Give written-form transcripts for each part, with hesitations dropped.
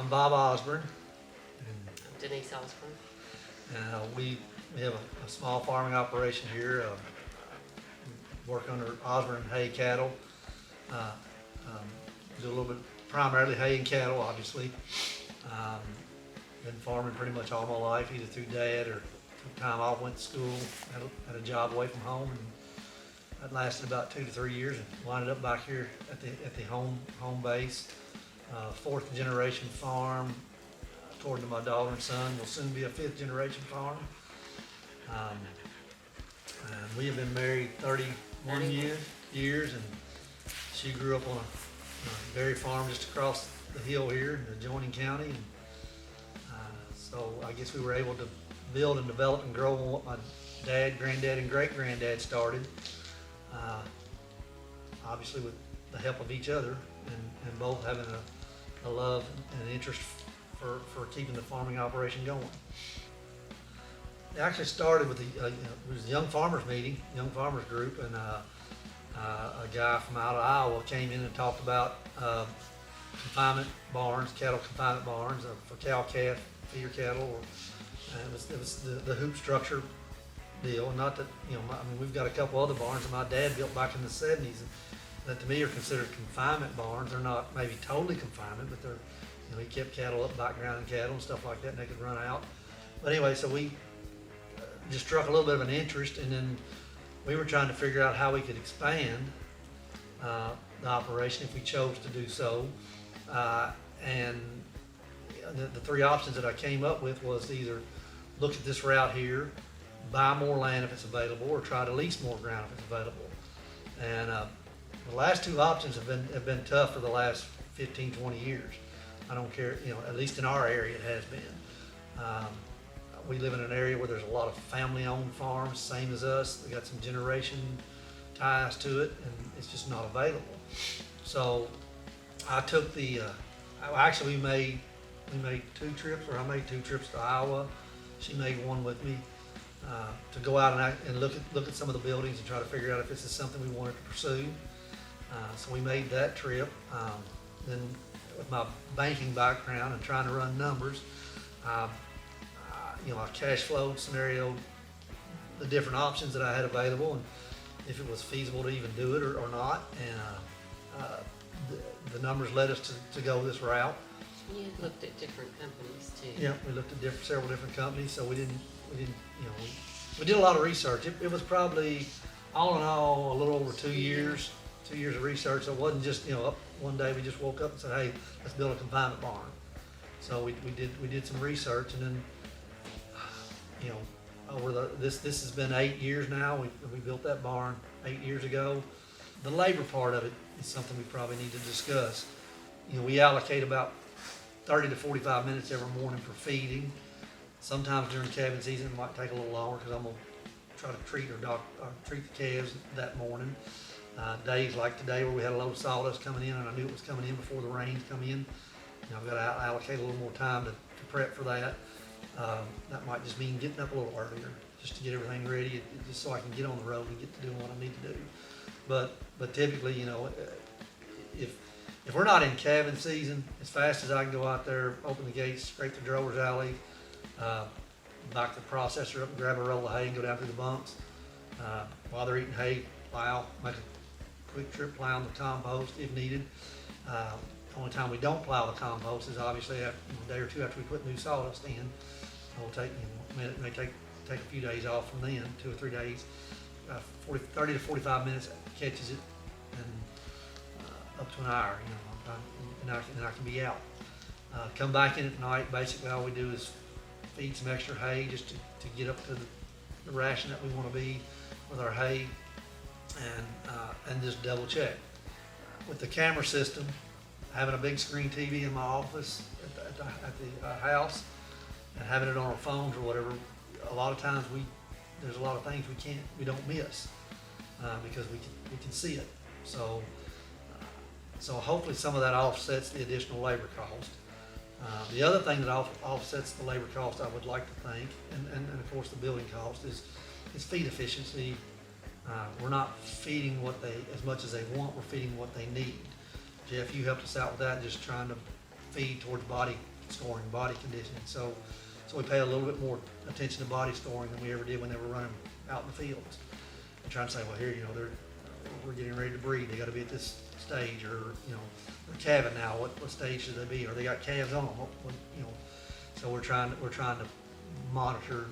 I'm Bob Osbourne, I'm Denise Osbourne. and we have a small farming operation here. Work under Osbourne hay cattle. Uh, do a little bit, primarily hay and cattle, obviously. Been farming pretty much all my life, either through dad or through time I went to school, had a job away from home, and that lasted about 2 to 3 years, and winded up back here at the home base. Fourth generation farm. According to my daughter and son, will soon be a fifth generation farm. And we have been married 31 years, and she grew up on a dairy farm just across the hill here in the adjoining county. And so I guess we were able to build and develop and grow on what my dad, granddad, and great-granddad started. Obviously with the help of each other, and both having a love and an interest for keeping the farming operation going. It actually started with it was a young farmers meeting, young farmers group, and a guy from out of Iowa came in and talked about confinement barns, cattle confinement barns for cow-calf feeder cattle. And it was the hoop structure deal. Not that, I mean, we've got a couple other barns that my dad built back in the 70s that to me are considered confinement barns. They're not maybe totally confinement, but they're, he kept cattle up, background cattle and stuff like that, and they could run out. But anyway, so we just struck a little bit of an interest, and then we were trying to figure out how we could expand the operation if we chose to do so. And the three options that I came up with was to either look at this route here, buy more land if it's available, or try to lease more ground if it's available. And the last two options have been tough for the last 15, 20 years. I don't care, at least in our area it has been. We live in an area where there's a lot of family-owned farms, same as us. They got some generation ties to it, and it's just not available. So I took we made 2 trips, or I made 2 trips to Iowa. She made one with me to go out and look at some of the buildings and try to figure out if this is something we wanted to pursue. So we made that trip. Then with my banking background and trying to run numbers, I cash flow scenario the different options that I had available and if it was feasible to even do it or not. And the numbers led us to go this route. You had looked at different companies too. Yeah, we looked at several different companies, so we did a lot of research. It was probably all in all a little over 2 years. 2 years of research. So it wasn't just up one day we just woke up and said, hey, let's build a confinement barn. So we did some research, and then over this has been 8 years now. We built that barn 8 years ago. The labor part of it is something we probably need to discuss. We allocate about 30 to 45 minutes every morning for feeding. Sometimes during calving season it might take a little longer because I'm gonna try to treat treat the calves that morning. Days like today where we had a load of sawdust coming in and I knew it was coming in before the rains come in, I've got to allocate a little more time to prep for that. That might just mean getting up a little earlier just to get everything ready, just so I can get on the road and get to doing what I need to do. But typically, if we're not in calving season, as fast as I can go out there, open the gates, scrape the drover's alley, back the processor up and grab a roll of hay and go down through the bunks. While they're eating hay, plow, make a quick trip plowing the compost if needed. The only time we don't plow the compost is obviously a day or two after we put new sawdust in. It'll take, it may take a few days off from then, 2 or 3 days. 30 to 45 minutes catches it, and up to an hour, and I can be out. Come back in at night. Basically, all we do is feed some extra hay just to get up to the ration that we want to be with our hay, and just double check. With the camera system, having a big screen TV in my office at the house, and having it on our phones or whatever, a lot of times there's a lot of things we don't miss because we can see it. So hopefully some of that offsets the additional labor cost. The other thing that offsets the labor cost, I would like to think, and of course the building cost, is feed efficiency. We're not feeding as much as they want, we're feeding what they need. Jeff, you helped us out with that, just trying to feed towards body scoring, body conditioning. So we pay a little bit more attention to body scoring than we ever did when they were running out in the fields. And trying to say, well, here, we're getting ready to breed. They got to be at this stage, or they're calving now. What stage should they be? Or they got calves on them? So we're trying to monitor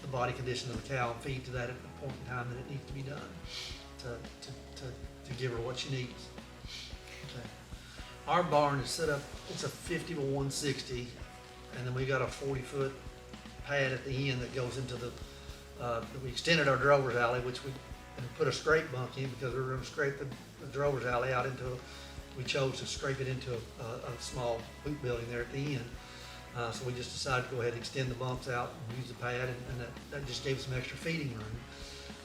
the body condition of the cow and feed to that at the point in time that it needs to be done to give her what she needs. Okay. Our barn is set up. It's a 50 by 160, and then we got a 40-foot pad at the end that goes into the. We extended our drover's alley, which we put a scrape bunk in because we were going to scrape the drover's alley out into. We chose to scrape it into a small boot building there at the end. So we just decided to go ahead and extend the bunks out and use the pad, and that just gave us some extra feeding room.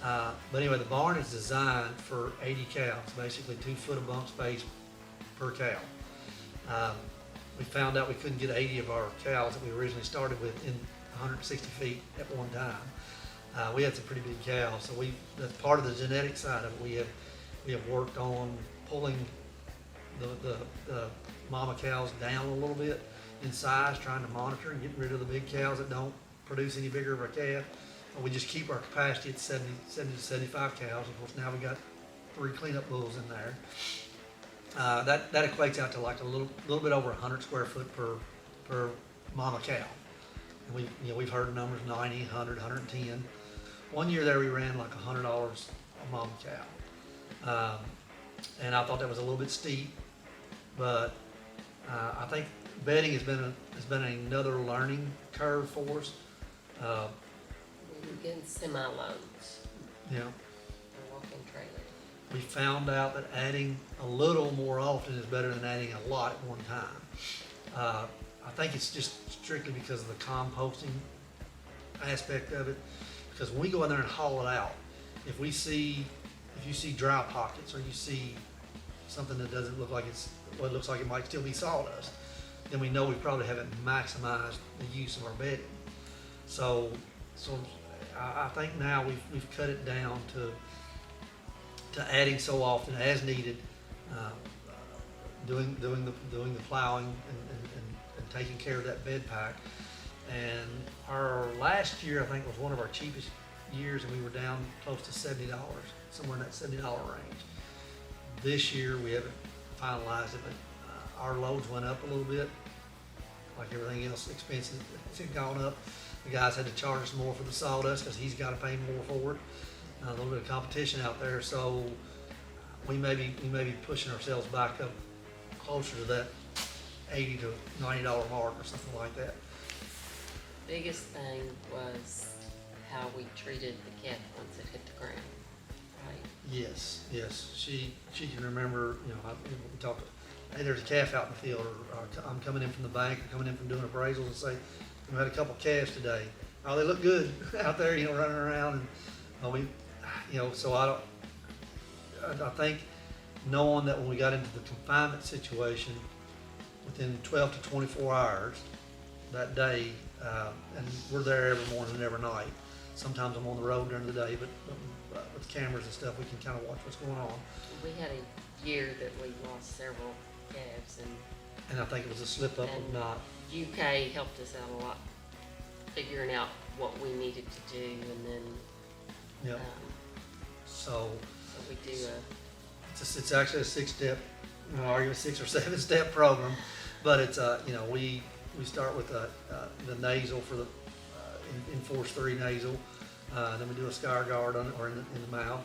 But anyway, the barn is designed for 80 cows, basically 2 foot of bunk space per cow. We found out we couldn't get 80 of our cows that we originally started with in 160 feet at one time. We had some pretty big cows, so that's part of the genetic side of it. We have worked on pulling the mama cows down a little bit in size, trying to monitor and getting rid of the big cows that don't produce any bigger of a calf. We just keep our capacity at 70 to 75 cows. Of course, now we got 3 cleanup bulls in there. That equates out to like a little bit over 100 square foot per mama cow. And we've heard numbers 90, 100, 110. One year there we ran like $100 a mama cow, and I thought that was a little bit steep, but I think bedding has been another learning curve for us. We were getting semi-loads. Yeah. A walk-in trailer. We found out that adding a little more often is better than adding a lot at one time. I think it's just strictly because of the composting aspect of it. Because when we go in there and haul it out, if you see dry pockets, or you see something that doesn't look like it looks like it might still be sawdust, then we know we probably haven't maximized the use of our bedding. So I think now we've cut it down to adding so often as needed, doing the plowing and taking care of that bed pack. And our last year, I think, was one of our cheapest years, and we were down close to $70, somewhere in that $70 range. This year, we haven't finalized it, but our loads went up a little bit. Like everything else, expenses have gone up. The guys had to charge us more for the sawdust because he's got to pay more for it. A little bit of competition out there, so we may be pushing ourselves back up closer to that $80 to $90 mark or something like that. Biggest thing was how we treated the calf once it hit the ground, right? Yes. She can remember. We talked. Hey, there's a calf out in the field, or I'm coming in from the bank, or coming in from doing appraisals, and say, we had a couple calves today. Oh, they look good out there, running around, and So I think knowing that when we got into the confinement situation, within 12 to 24 hours that day, and we're there every morning and every night. Sometimes I'm on the road during the day, but with cameras and stuff, we can kind of watch what's going on. We had a year that we lost several calves, and I think it was a slip up of not. UK helped us out a lot, figuring out what we needed to do, and then Yep. So we do it's actually a 6-step, arguably 6 or 7-step program, but it's we start with the nasal for the Enforce 3 nasal, then we do a scar guard on it, or in the mouth.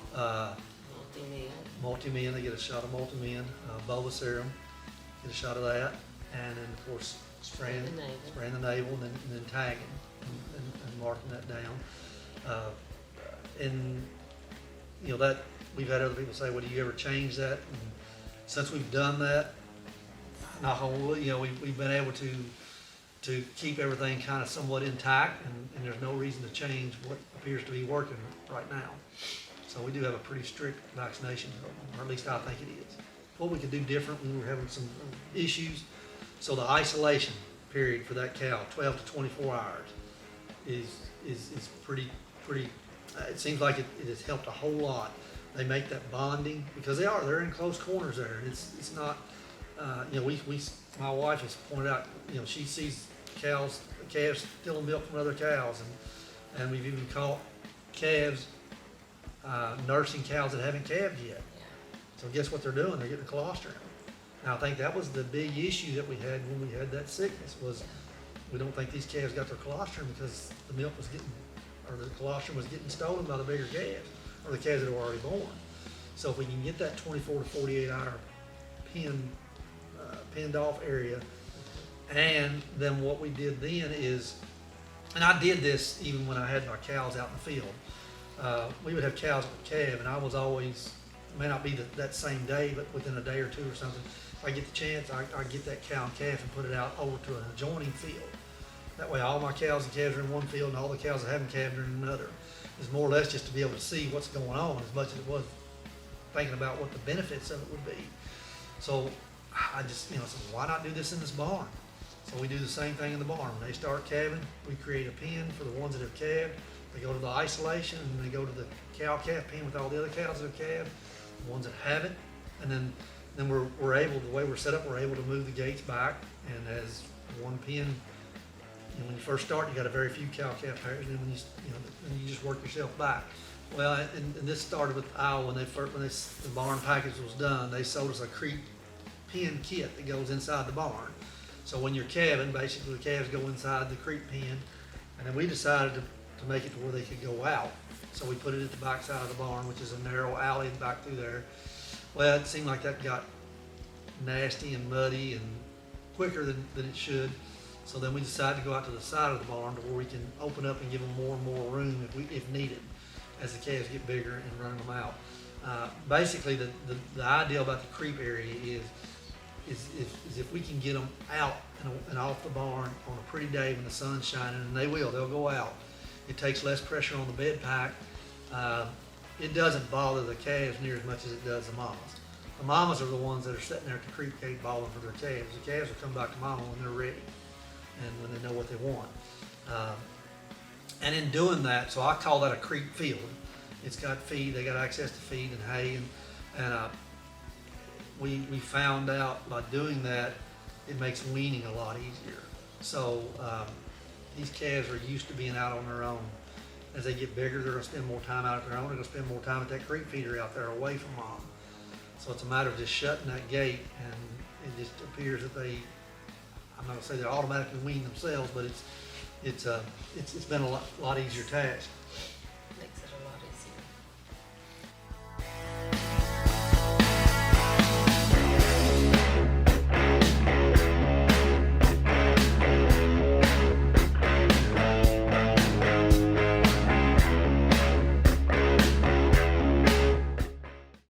Multi-min, they get a shot of multi-min, boa serum, get a shot of that, and then of course spraying the navel, and then tagging and marking that down. And that we've had other people say, well, do you ever change that? And since we've done that, we've been able to keep everything kind of somewhat intact, and there's no reason to change what appears to be working right now. So we do have a pretty strict vaccination program, or at least I think it is. What we could do different when we were having some issues. So the isolation period for that cow, 12 to 24 hours, is pretty. It seems like it has helped a whole lot. They make that bonding, because they're in close corners there, and it's not You know, my wife has pointed out, you know, she sees calves stealing milk from other cows, and we've even caught calves nursing cows that haven't calved yet. So guess what they're doing? They're getting colostrum. Now, I think that was the big issue that we had when we had that sickness, was we don't think these calves got their colostrum because the milk was getting, or the colostrum was getting stolen by the bigger calves, or the calves that were already born. So if we can get that 24 to 48 hour pinned off area, and then what we did then is, and I did this even when I had my cows out in the field, we would have cows that would calve, and I was always, may not be that same day, but within a day or two or something, if I get the chance, I get that cow and calf and put it out over to an adjoining field. That way all my cows and calves are in one field and all the cows that haven't calved are in another. It's more or less just to be able to see what's going on as much as it was thinking about what the benefits of it would be. So I just, you know, said, why not do this in this barn? So we do the same thing in the barn. When they start calving, we create a pen for the ones that have calved. They go to the isolation, and they go to the cow-calf pen with all the other cows that have calved, the ones that haven't. And then we're able, the way we're set up, we're able to move the gates back. And as one pen, you know, when you first start, you got a very few cow-calf pairs, and then when then you just work yourself back. Well, and this started with Iowa when the barn package was done. They sold us a creep pen kit that goes inside the barn. So when you're calving, basically the calves go inside the creep pen, and then we decided to make it to where they could go out. So we put it at the back side of the barn, which is a narrow alley back through there. Well, it seemed like that got nasty and muddy and quicker than it should. So then we decided to go out to the side of the barn to where we can open up and give them more and more room if needed, as the calves get bigger and running them out. Basically, the idea about the creep area is if we can get them out and off the barn on a pretty day when the sun's shining, and they'll go out. It takes less pressure on the bed pack. It doesn't bother the calves near as much as it does the mamas. The mamas are the ones that are sitting there at the creep gate bawling for their calves. The calves will come back to mama when they're ready and when they know what they want. And in doing that, so I call that a creep field. It's got feed, they got access to feed and hay, and we found out by doing that, it makes weaning a lot easier. So these calves are used to being out on their own. As they get bigger, they're gonna spend more time out on their own. They're gonna spend more time at that creep feeder out there away from mom. So it's a matter of just shutting that gate, and it just appears that I'm not gonna say they automatically wean themselves, but it's been a lot easier task.